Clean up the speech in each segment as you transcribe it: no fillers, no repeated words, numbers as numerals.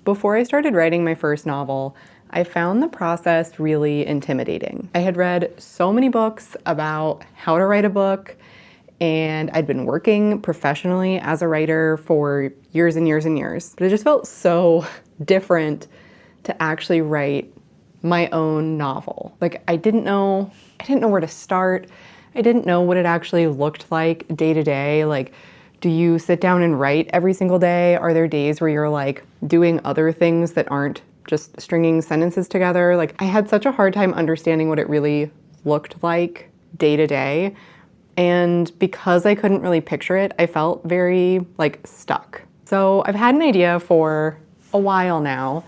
Before I started writing my first novel, I found the process really intimidating. I had read so many books about how to write a book, and I'd been working professionally as a writer for years and years and years. But it just felt so different to actually write my own novel. Like I didn't know where to start. I didn't know what it actually looked like day to day. Like, do you sit down and write every single day? Are there days where you're like doing other things that aren't just stringing sentences together? Like I had such a hard time understanding what it really looked like day to day. And because I couldn't really picture it, I felt very like stuck. So I've had an idea for a while now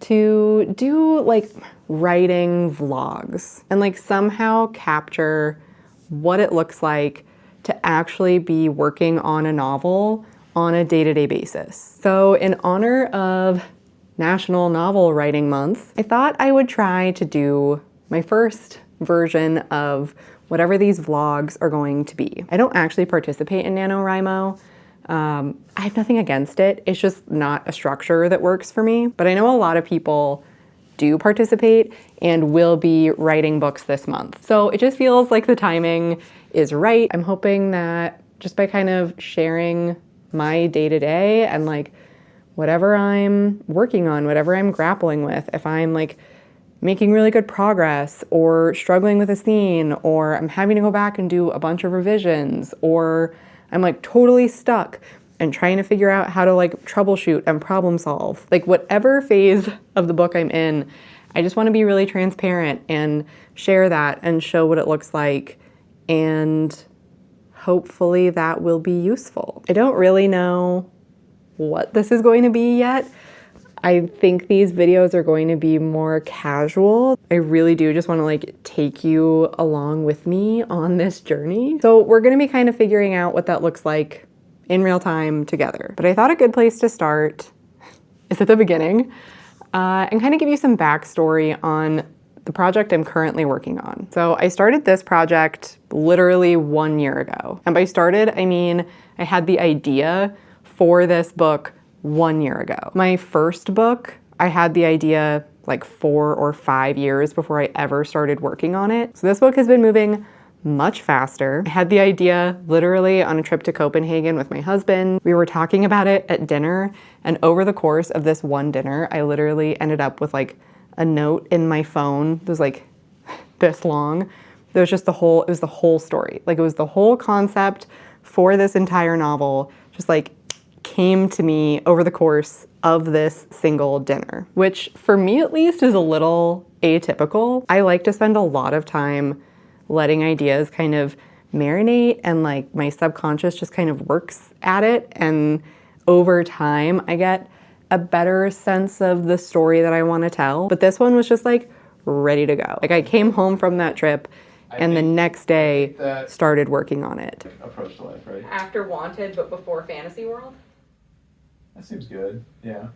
to do like writing vlogs and like somehow capture what it looks like to actually be working on a novel on a day-to-day basis. So in honor of National Novel Writing Month, I thought I would try to do my first version of whatever these vlogs are going to be. I don't actually participate in NaNoWriMo. I have nothing against it. It's just not a structure that works for me. But I know a lot of people do participate and will be writing books this month. So it just feels like the timing is right. I'm hoping that just by kind of sharing my day-to-day and like whatever I'm working on, whatever I'm grappling with, if I'm like making really good progress or struggling with a scene, or I'm having to go back and do a bunch of revisions, or I'm like totally stuck and trying to figure out how to like troubleshoot and problem solve. Like whatever phase of the book I'm in, I just want to be really transparent and share that and show what it looks like, and hopefully that will be useful. I don't really know what this is going to be yet. I think these videos are going to be more casual. I really do just want to like take you along with me on this journey. So we're going to be kind of figuring out what that looks like in real time together. But I thought a good place to start is at the beginning and kind of give you some backstory on the project I'm currently working on. So I started this project literally 1 year ago. And by started, I mean I had the idea for this book 1 year ago. My first book, I had the idea like 4 or 5 years before I ever started working on it. So this book has been moving much faster. I had the idea literally on a trip to Copenhagen with my husband. We were talking about it at dinner, and over the course of this one dinner, I literally ended up with like a note in my phone that was like this long. It was the whole story. Like it was the whole concept for this entire novel, just like came to me over the course of this single dinner, which for me at least is a little atypical. I like to spend a lot of time letting ideas kind of marinate, and like my subconscious just kind of works at it, and over time I get a better sense of the story that I want to tell. But this one was just like ready to go. Like I came home from that trip and the next day started working on it. Approach to life, right? After Wanted, but before Fantasy World? That seems good, yeah.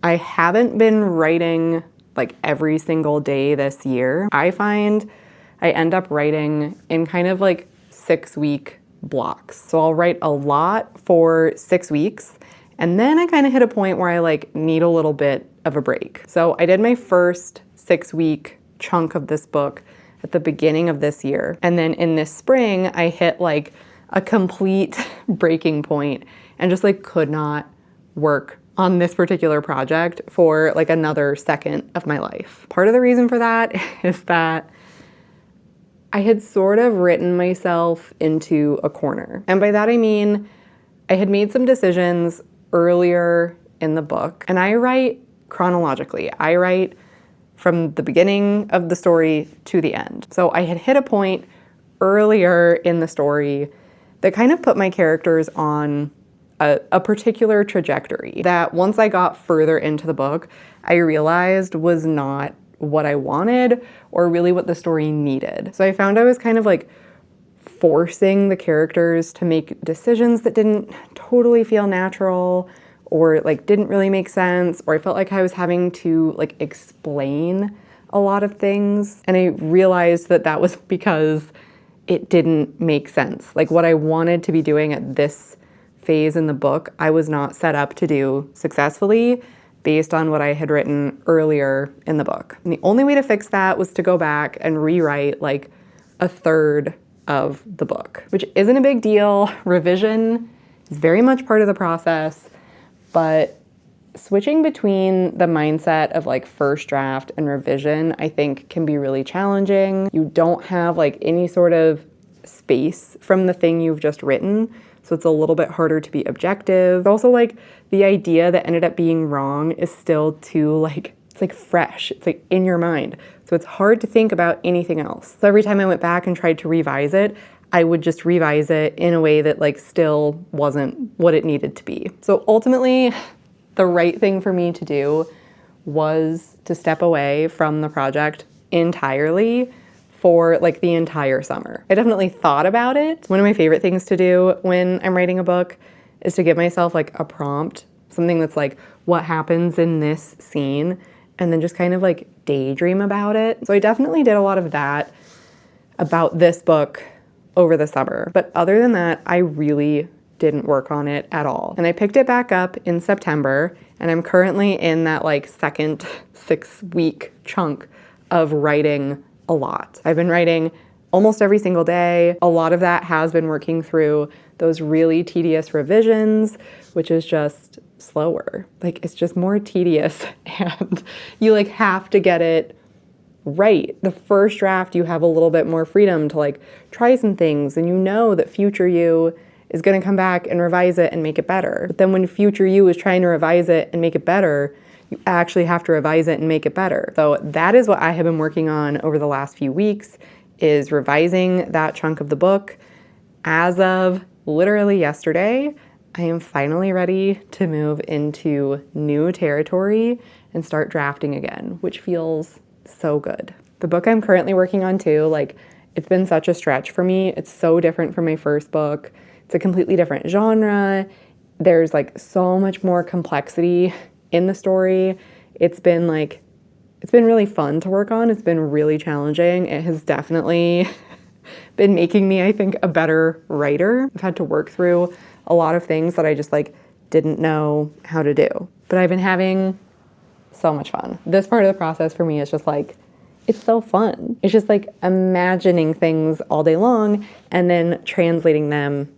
I haven't been writing like every single day this year. I find I end up writing in kind of like 6-week blocks. So I'll write a lot for 6 weeks, and then I kind of hit a point where I like need a little bit of a break. So I did my first 6-week chunk of this book at the beginning of this year. And then in this spring, I hit like a complete breaking point and just like could not work on this particular project for like another second of my life. Part of the reason for that is that I had sort of written myself into a corner. And by that I mean, I had made some decisions earlier in the book, and I write chronologically. I write from the beginning of the story to the end. So I had hit a point earlier in the story that kind of put my characters on a particular trajectory that once I got further into the book, I realized was not what I wanted or really what the story needed. So I found I was kind of like forcing the characters to make decisions that didn't totally feel natural, or like didn't really make sense, or I felt like I was having to like explain a lot of things. And I realized that that was because it didn't make sense. Like what I wanted to be doing at this phase in the book, I was not set up to do successfully based on what I had written earlier in the book. And the only way to fix that was to go back and rewrite like a third of the book, which isn't a big deal. Revision is very much part of the process, but switching between the mindset of like first draft and revision, I think can be really challenging. You don't have like any sort of space from the thing you've just written, so it's a little bit harder to be objective. Also, like the idea that ended up being wrong is still too like, it's like fresh, it's like in your mind. So it's hard to think about anything else. So every time I went back and tried to revise it, I would just revise it in a way that like still wasn't what it needed to be. So ultimately, the right thing for me to do was to step away from the project entirely for like the entire summer. I definitely thought about it. One of my favorite things to do when I'm writing a book is to give myself like a prompt, something that's like, what happens in this scene? And then just kind of like daydream about it. So I definitely did a lot of that about this book over the summer. But other than that, I really didn't work on it at all. And I picked it back up in September, and I'm currently in that like second 6-week chunk of writing a lot. I've been writing almost every single day. A lot of that has been working through those really tedious revisions, which is just slower. Like it's just more tedious and you like have to get it right. The first draft, you have a little bit more freedom to like try some things, and you know that future you is going to come back and revise it and make it better. But then when future you is trying to revise it and make it better, you actually have to revise it and make it better. So that is what I have been working on over the last few weeks, is revising that chunk of the book. As of literally yesterday, I am finally ready to move into new territory and start drafting again, which feels so good. The book I'm currently working on too, like it's been such a stretch for me. It's so different from my first book. It's a completely different genre. There's like so much more complexity in the story. It's been really fun to work on. It's been really challenging. It has definitely been making me, I think, a better writer. I've had to work through a lot of things that I just like didn't know how to do. But I've been having so much fun. This part of the process for me is just like, it's so fun. It's just like imagining things all day long and then translating them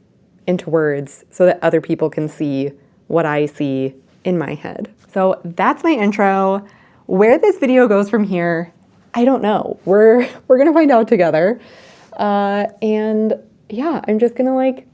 into words so that other people can see what I see in my head. So that's my intro. Where this video goes from here, I don't know. We're gonna find out together. And yeah, I'm just gonna like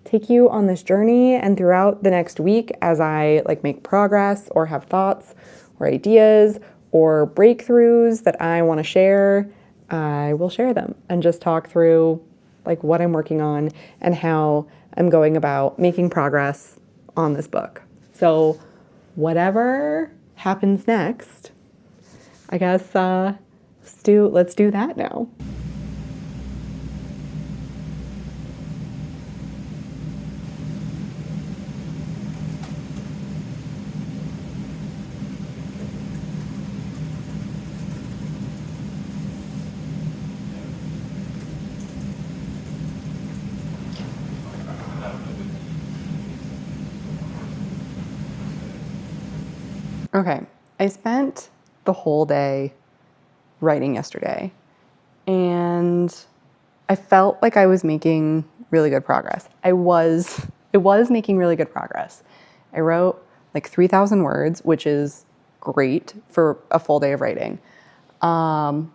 take you on this journey, and throughout the next week as I like make progress or have thoughts or ideas or breakthroughs that I want to share, I will share them and just talk through like what I'm working on and how I'm going about making progress on this book. So whatever happens next, I guess let's do that now. Okay, I spent the whole day writing yesterday, and I felt like I was making really good progress. It was making really good progress. I wrote like 3,000 words, which is great for a full day of writing. But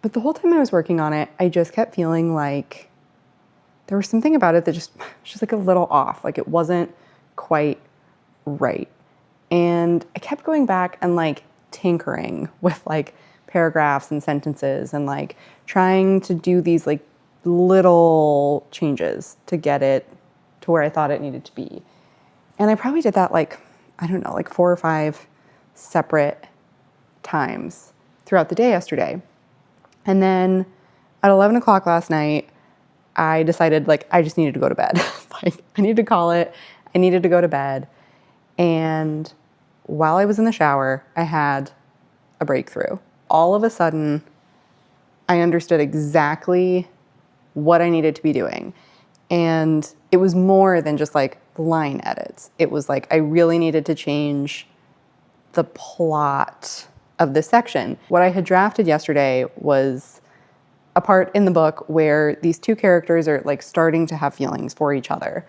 the whole time I was working on it, I just kept feeling like there was something about it that just like a little off, like it wasn't quite right. And I kept going back and like tinkering with like paragraphs and sentences and like trying to do these like little changes to get it to where I thought it needed to be. And I probably did that like, I don't know, like 4 or 5 separate times throughout the day yesterday. And then at 11 o'clock last night, I decided like I just needed to go to bed. Like I needed to call it. I needed to go to bed. And while I was in the shower, I had a breakthrough. All of a sudden, I understood exactly what I needed to be doing. And it was more than just like line edits. It was like I really needed to change the plot of this section. What I had drafted yesterday was a part in the book where these two characters are like starting to have feelings for each other.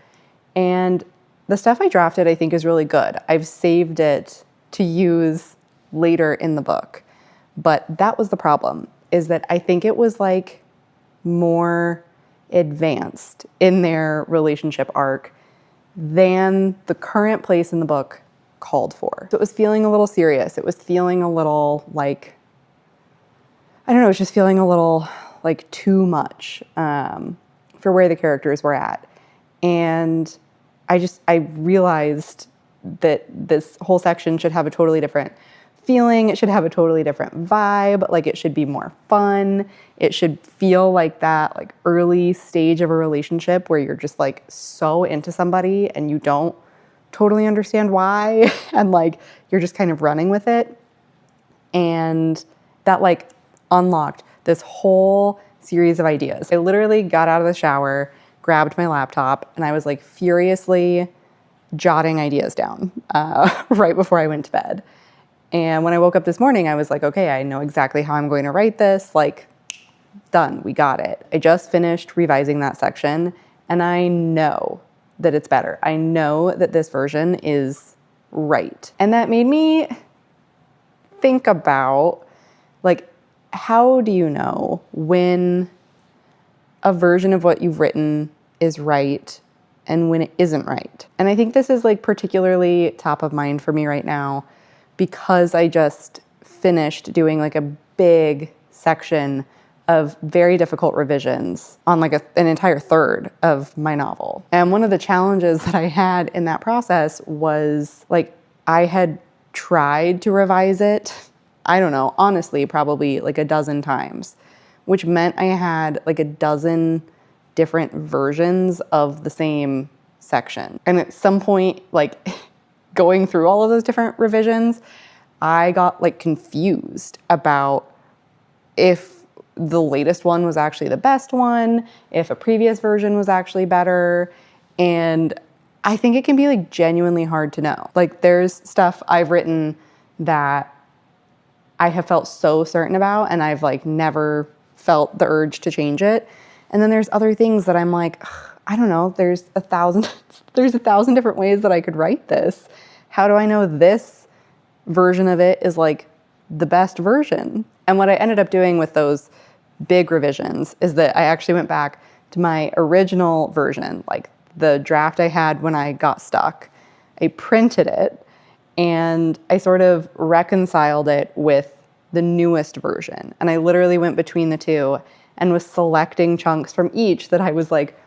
And the stuff I drafted, I think, is really good. I've saved it to use later in the book. But that was the problem, is that I think it was like more advanced in their relationship arc than the current place in the book called for. So it was feeling a little serious. It was feeling a little like, I don't know, it was just feeling a little like too much for where the characters were at. And I realized that this whole section should have a totally different feeling. It should have a totally different vibe. Like it should be more fun. It should feel like that like early stage of a relationship where you're just like so into somebody and you don't totally understand why. And like, you're just kind of running with it. And that like unlocked this whole series of ideas. I literally got out of the shower, grabbed my laptop, and I was like furiously jotting ideas down right before I went to bed. And when I woke up this morning, I was like, okay, I know exactly how I'm going to write this. Like, done, we got it. I just finished revising that section, and I know that it's better. I know that this version is right. And that made me think about, like, how do you know when a version of what you've written is right and when it isn't right? And I think this is like particularly top of mind for me right now because I just finished doing like a big section of very difficult revisions on like an entire third of my novel. And one of the challenges that I had in that process was like I had tried to revise it, I don't know, honestly, probably like a dozen times, which meant I had like a dozen different versions of the same section. And at some point, like going through all of those different revisions, I got like confused about if the latest one was actually the best one, if a previous version was actually better. And I think it can be like genuinely hard to know. Like there's stuff I've written that I have felt so certain about and I've like never felt the urge to change it. And then there's other things that I'm like, I don't know, there's a thousand different ways that I could write this. How do I know this version of it is like the best version? And what I ended up doing with those big revisions is that I actually went back to my original version, like the draft I had when I got stuck. I printed it and I sort of reconciled it with the newest version. And I literally went between the two and was selecting chunks from each that I was like,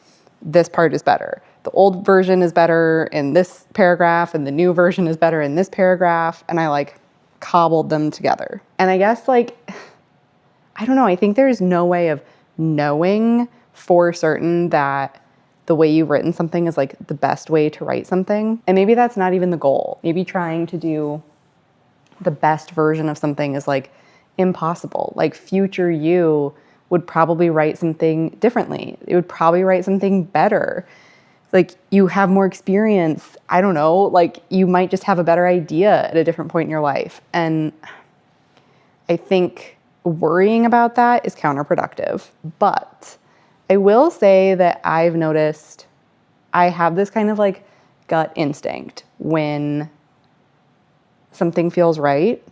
this part is better. The old version is better in this paragraph and the new version is better in this paragraph. And I like cobbled them together. And I guess like, I don't know, I think there's no way of knowing for certain that the way you've written something is like the best way to write something. And maybe that's not even the goal. Maybe trying to do the best version of something is like impossible. Like future you would probably write something differently. It would probably write something better. Like you have more experience. I don't know, like you might just have a better idea at a different point in your life. And I think worrying about that is counterproductive. But I will say that I've noticed I have this kind of like gut instinct when something feels right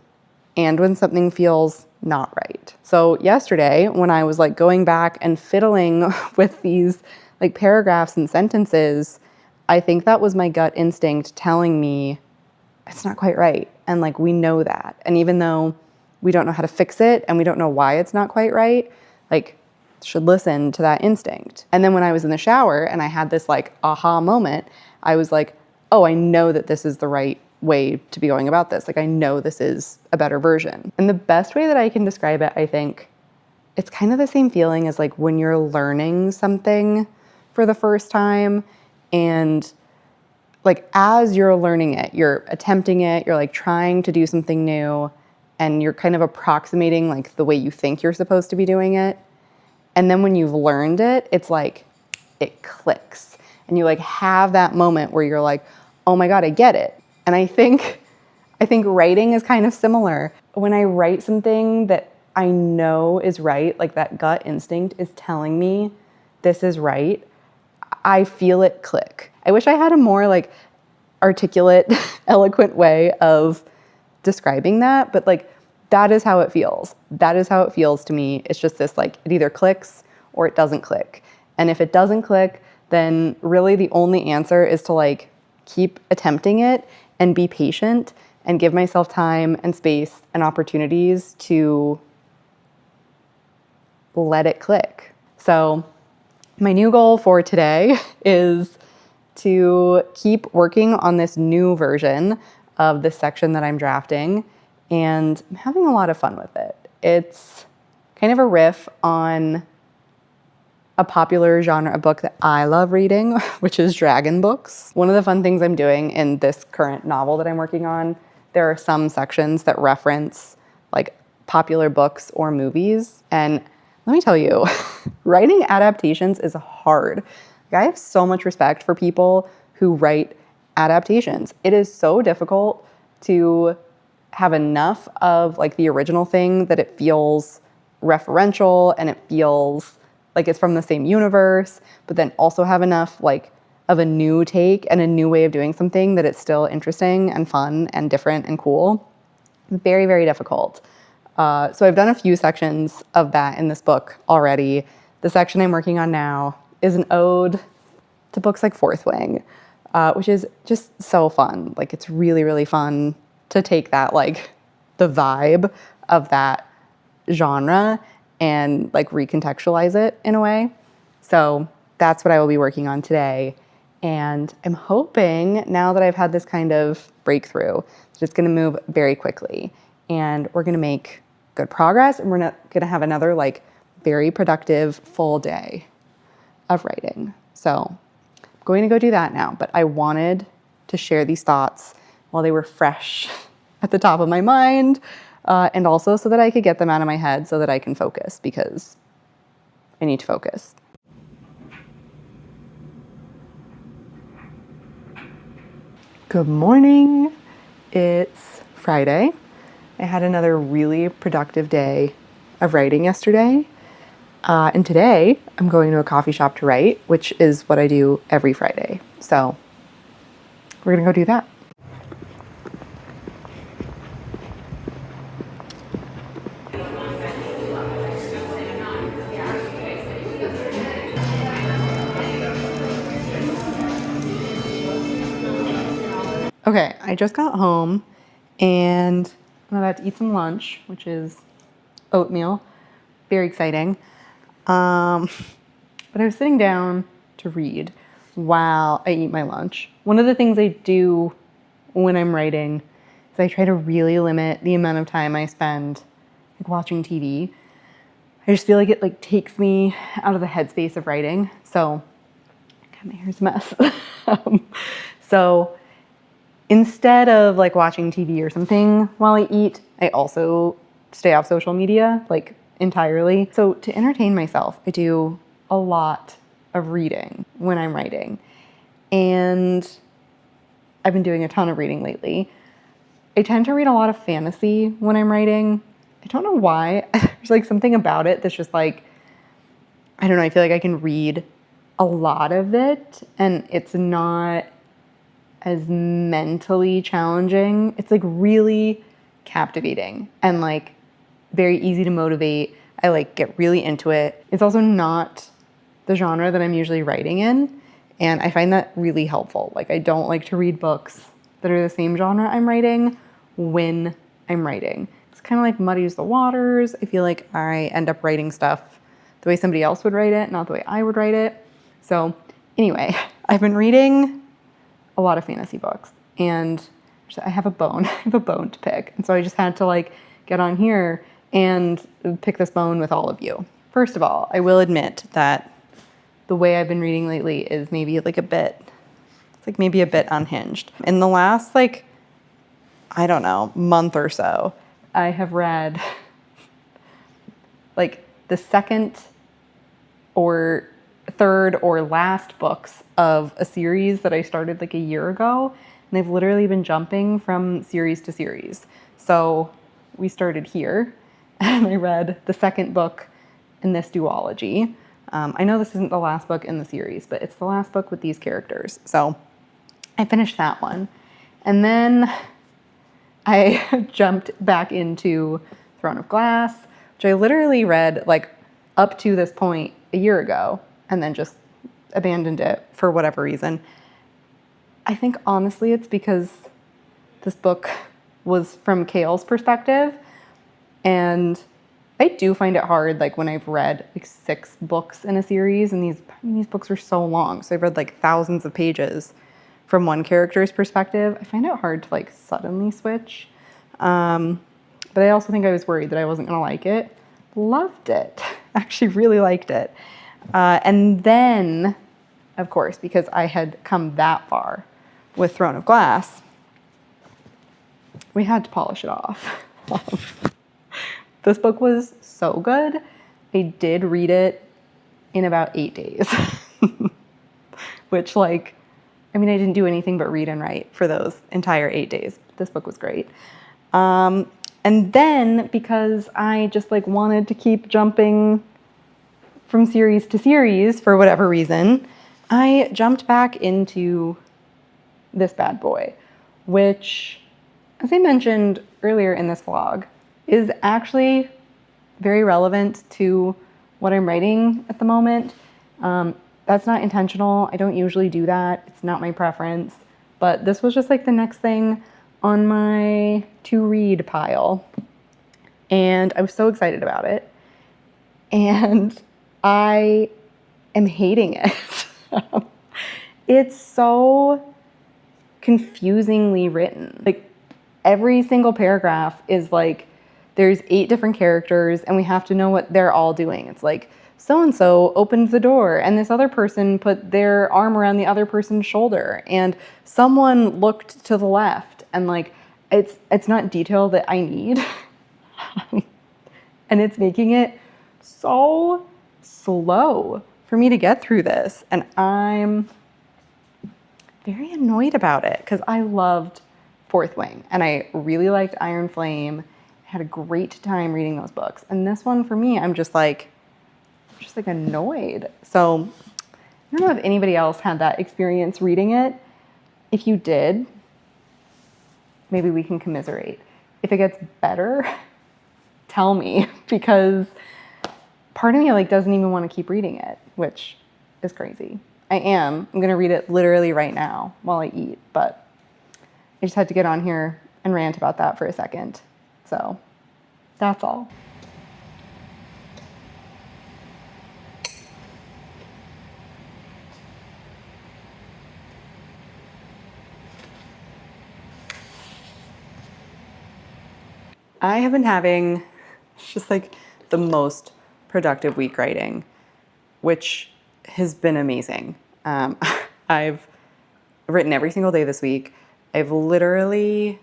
and when something feels not right. So yesterday when I was like going back and fiddling with these like paragraphs and sentences, I think that was my gut instinct telling me it's not quite right. And like we know that. And even though we don't know how to fix it and we don't know why it's not quite right, like should listen to that instinct. And then when I was in the shower and I had this like aha moment, I was like, oh, I know that this is the right way to be going about this. Like I know this is a better version. And the best way that I can describe it, I think, it's kind of the same feeling as like when you're learning something for the first time and like as you're learning it, you're attempting it, you're like trying to do something new and you're kind of approximating like the way you think you're supposed to be doing it. And then when you've learned it, it's like it clicks and you like have that moment where you're like, oh my God, I get it. And I think I think writing is kind of similar. When I write something that I know is right, like that gut instinct is telling me this is right, I feel it click. I wish I had a more like articulate, eloquent way of describing that, but like that is how it feels. That is how it feels to me. It's just this like it either clicks or it doesn't click. And if it doesn't click, then really the only answer is to like keep attempting it and be patient and give myself time and space and opportunities to let it click. So my new goal for today is to keep working on this new version of this section that I'm drafting, and I'm having a lot of fun with it. It's kind of a riff on a popular genre of book that I love reading, which is dragon books. One of the fun things I'm doing in this current novel that I'm working on, there are some sections that reference like popular books or movies. And let me tell you, writing adaptations is hard. Like, I have so much respect for people who write adaptations. It is so difficult to have enough of like the original thing that it feels referential and it feels like it's from the same universe, but then also have enough like of a new take and a new way of doing something that it's still interesting and fun and different and cool. Very, very difficult. So I've done a few sections of that in this book already. The section I'm working on now is an ode to books like Fourth Wing, which is just so fun. Like it's really, really fun to take that like the vibe of that genre and like recontextualize it in a way. So that's what I will be working on today. And I'm hoping now that I've had this kind of breakthrough, that it's going to move very quickly and we're going to make good progress and we're not going to have another like very productive full day of writing. So I'm going to go do that now, but I wanted to share these thoughts while they were fresh at the top of my mind, and also so that I could get them out of my head so that I can focus, because I need to focus. Good morning. It's Friday. I had another really productive day of writing yesterday. And today I'm going to a coffee shop to write, which is what I do every Friday. So we're going to go do that. Okay, I just got home and I'm about to eat some lunch, which is oatmeal. Very exciting. But I was sitting down to read while I eat my lunch. One of the things I do when I'm writing is I try to really limit the amount of time I spend like watching TV. I just feel like it like takes me out of the headspace of writing. So, God, my hair's a mess. So instead of like watching TV or something while I eat, I also stay off social media like entirely. So to entertain myself, I do a lot of reading when I'm writing. And I've been doing a ton of reading lately. I tend to read a lot of fantasy when I'm writing. I don't know why. There's like something about it that's just like, I don't know, I feel like I can read a lot of it and it's not as mentally challenging. It's like really captivating and like very easy to motivate. I like get really into it. It's also not the genre that I'm usually writing in, and I find that really helpful. Like I don't like to read books that are the same genre I'm writing when I'm writing. It's kind of like muddies the waters. I feel like I end up writing stuff the way somebody else would write it, not the way I would write it. So anyway, I've been reading a lot of fantasy books and I have a bone to pick. And so I just had to like get on here and pick this bone with all of you. First of all, I will admit that the way I've been reading lately is maybe like maybe a bit unhinged. In the last like, I don't know, month or so, I have read like the second or third or last books of a series that I started like a year ago. and they've literally been jumping from series to series. So we started here, and I read the second book in this duology. I know this isn't the last book in the series, but it's the last book with these characters. So I finished that one. And then I jumped back into Throne of Glass, which I literally read like up to this point a year ago and then just abandoned it for whatever reason. I think honestly it's because this book was from Kale's perspective, and I do find it hard, like when I've read like 6 books in a series, and these books are so long, so I've read like thousands of pages from one character's perspective. I find it hard to like suddenly switch, but I also think I was worried that I wasn't gonna like it. Loved it, actually really liked it, and then, of course, because I had come that far with Throne of Glass, we had to polish it off. This book was so good. I did read it in about 8 days, which I didn't do anything but read and write for those entire 8 days. This book was great. And then because I just wanted to keep jumping from series to series for whatever reason, I jumped back into this bad boy, which, as I mentioned earlier in this vlog, is actually very relevant to what I'm writing at the moment. That's not intentional. I don't usually do that. It's not my preference. But this was just the next thing on my to-read pile. And I was so excited about it. And I am hating it. It's so confusingly written. Every single paragraph is there's 8 different characters and we have to know what they're all doing. It's so-and-so opened the door and this other person put their arm around the other person's shoulder and someone looked to the left, and it's not detail that I need. And it's making it so slow for me to get through this. And I'm very annoyed about it because I loved Fourth Wing and I really liked Iron Flame. Had a great time reading those books. And this one for me, I'm just annoyed. So I don't know if anybody else had that experience reading it. If you did, maybe we can commiserate. If it gets better, tell me, because part of me doesn't even want to keep reading it, which is crazy. I'm gonna read it literally right now while I eat, but I just had to get on here and rant about that for a second. So that's all. I have been having just the most productive week writing, which has been amazing. I've written every single day this week. I've literally,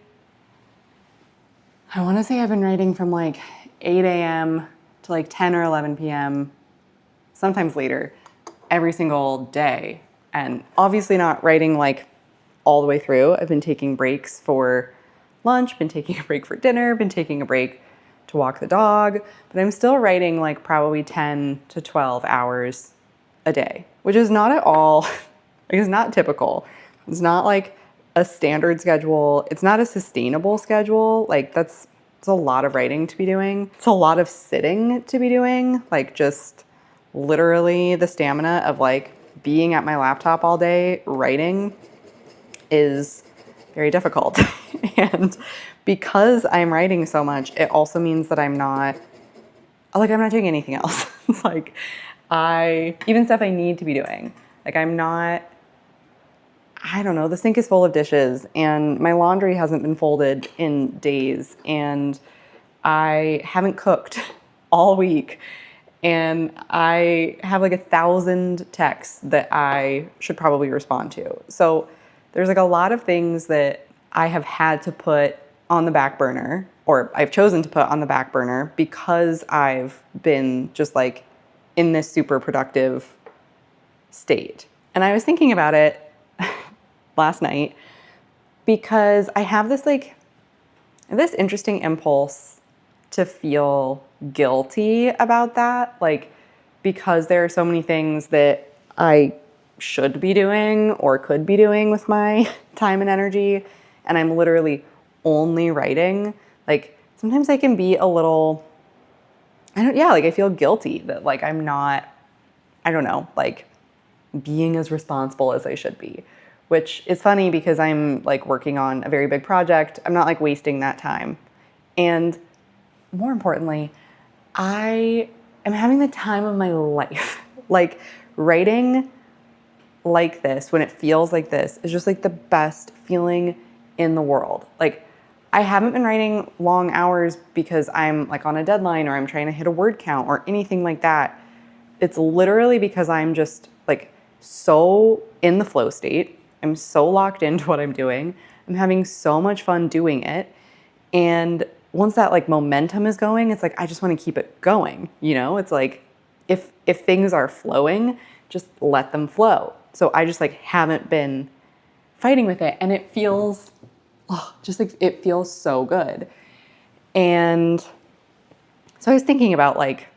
I want to say I've been writing from 8 a.m. to 10 or 11 p.m., sometimes later, every single day. And obviously not writing all the way through. I've been taking breaks for lunch, been taking a break for dinner, been taking a break to walk the dog, but I'm still writing probably 10 to 12 hours a day, which is not at all, it's not typical. It's not a standard schedule. It's not a sustainable schedule. It's a lot of writing to be doing. It's a lot of sitting to be doing. Just literally the stamina of being at my laptop all day writing is very difficult. And because I'm writing so much, it also means that I'm not doing anything else. Even stuff I need to be doing. I'm not, I don't know, the sink is full of dishes and my laundry hasn't been folded in days and I haven't cooked all week and I have 1,000 texts that I should probably respond to. So there's a lot of things that I have had to put on the back burner, or I've chosen to put on the back burner because I've been just in this super productive state. And I was thinking about it last night because I have this interesting impulse to feel guilty about that, like, because there are so many things that I should be doing or could be doing with my time and energy, and I'm literally only writing. Like, sometimes I can be a little, I feel guilty that, like, I'm not, I don't know, like, being as responsible as I should be, which is funny because I'm, like, working on a very big project. I'm not, like, wasting that time. And more importantly, I am having the time of my life. Like, writing like this, when it feels like this, is just, like, the best feeling in the world. Like, I haven't been writing long hours because I'm, like, on a deadline or I'm trying to hit a word count or anything like that. It's literally because I'm just, like, so in the flow state. I'm so locked into what I'm doing. I'm having so much fun doing it. And once that, like, momentum is going, it's like I just want to keep it going, you know? It's like if things are flowing, just let them flow. So I just, like, haven't been fighting with it, and it feels it feels so good. And so I was thinking about, like,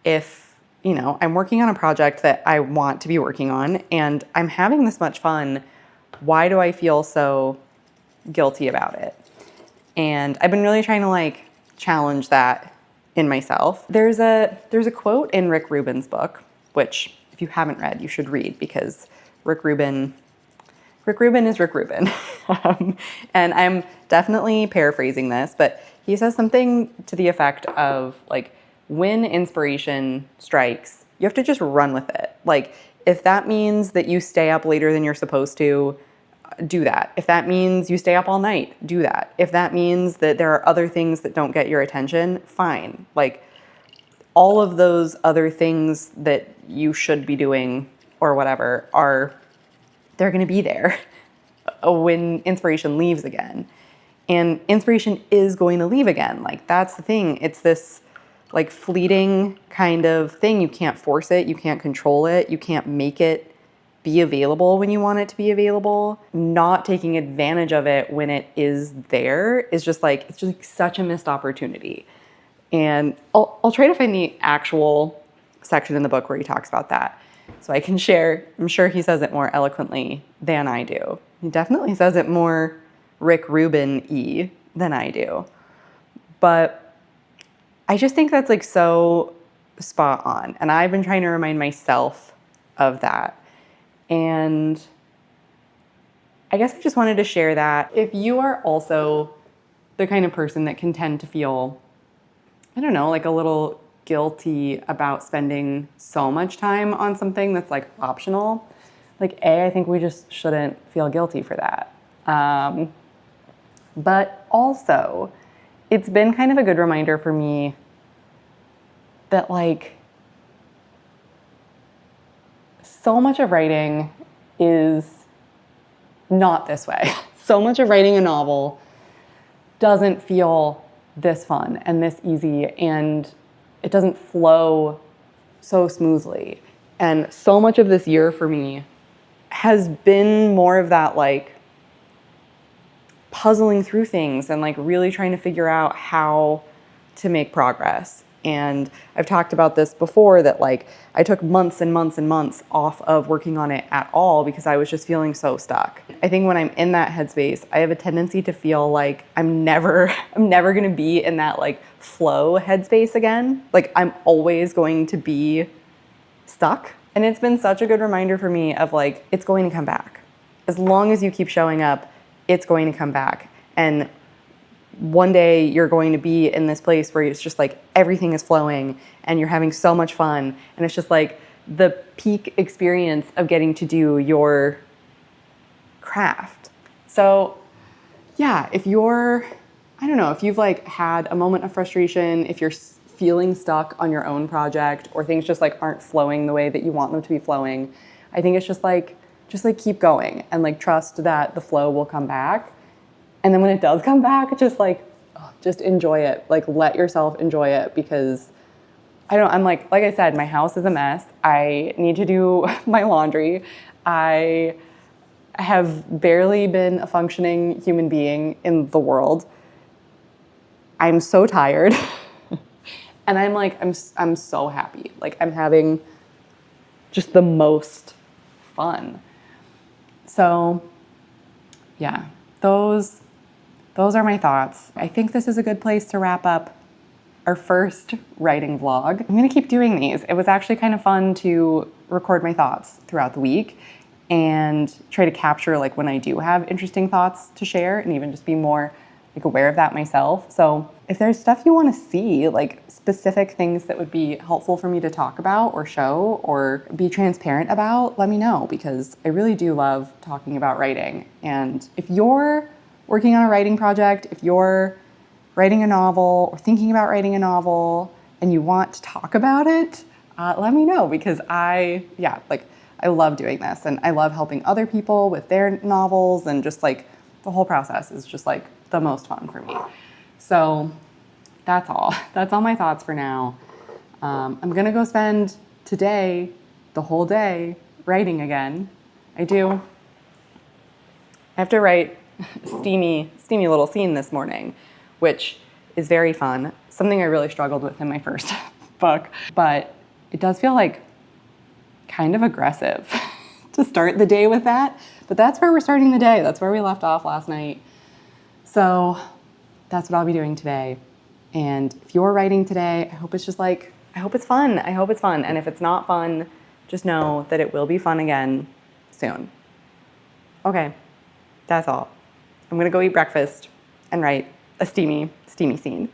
if, you know, I'm working on a project that I want to be working on and I'm having this much fun, why do I feel so guilty about it? And I've been really trying to, like, challenge that in myself. There's a quote in Rick Rubin's book, which if you haven't read, you should read, because Rick Rubin is Rick Rubin. And I'm definitely paraphrasing this, but he says something to the effect of, like, when inspiration strikes, you have to just run with it. Like, if that means that you stay up later than you're supposed to, do that. If that means you stay up all night, do that. If that means that there are other things that don't get your attention, fine. Like, all of those other things that you should be doing or whatever they're going to be there when inspiration leaves again. And inspiration is going to leave again. Like, that's the thing. It's this, like, fleeting kind of thing. You can't force it. You can't control it. You can't make it be available when you want it to be available. Not taking advantage of it when it is there is just, like, it's just, like, such a missed opportunity. And I'll try to find the actual section in the book where he talks about that, so I can share. I'm sure he says it more eloquently than I do. He definitely says it more Rick Rubin-y than I do. But I just think that's, like, so spot on. And I've been trying to remind myself of that. And I guess I just wanted to share that. If you are also the kind of person that can tend to feel, I don't know, like, a little guilty about spending so much time on something that's, like, optional, like, I think we just shouldn't feel guilty for that. But also, it's been kind of a good reminder for me that, like, so much of writing is not this way. So much of writing a novel doesn't feel this fun and this easy, and it doesn't flow so smoothly. And so much of this year for me has been more of that, like, puzzling through things and, like, really trying to figure out how to make progress. And I've talked about this before, that, like, I took months and months and months off of working on it at all because I was just feeling so stuck. I think when I'm in that headspace, I have a tendency to feel like I'm never going to be in that, like, flow headspace again. Like, I'm always going to be stuck. And it's been such a good reminder for me of, like, it's going to come back. As long as you keep showing up, it's going to come back. And one day you're going to be in this place where it's just, like, everything is flowing and you're having so much fun. And it's just, like, the peak experience of getting to do your craft. So yeah, if you're, I don't know, if you've, like, had a moment of frustration, if you're feeling stuck on your own project, or things just, like, aren't flowing the way that you want them to be flowing, I think it's just like keep going and, like, trust that the flow will come back. And then when it does come back, just, like, just enjoy it. Like, let yourself enjoy it, because I'm like I said, my house is a mess. I need to do my laundry. I I have barely been a functioning human being in the world. I'm so tired. And I'm like, I'm so happy. Like I'm having just the most fun. So yeah, those are my thoughts. I think this is a good place to wrap up our first writing vlog. I'm gonna keep doing these. It was actually kind of fun to record my thoughts throughout the week and try to capture like when I do have interesting thoughts to share and even just be more like aware of that myself. So if there's stuff you want to see, like specific things that would be helpful for me to talk about or show or be transparent about, let me know, because I really do love talking about writing. And if you're working on a writing project, if you're writing a novel or thinking about writing a novel and you want to talk about it, let me know, because I love doing this and I love helping other people with their novels, and just like the whole process is just like the most fun for me. So that's all. That's all my thoughts for now. I'm gonna go spend today, the whole day, writing again. I have to write a steamy little scene this morning, which is very fun. Something I really struggled with in my first book, but it does feel like kind of aggressive to start the day with that. But that's where we're starting the day. That's where we left off last night. So that's what I'll be doing today. And if you're writing today, I hope it's fun. I hope it's fun. And if it's not fun, just know that it will be fun again soon. Okay, that's all. I'm gonna go eat breakfast and write a steamy scene.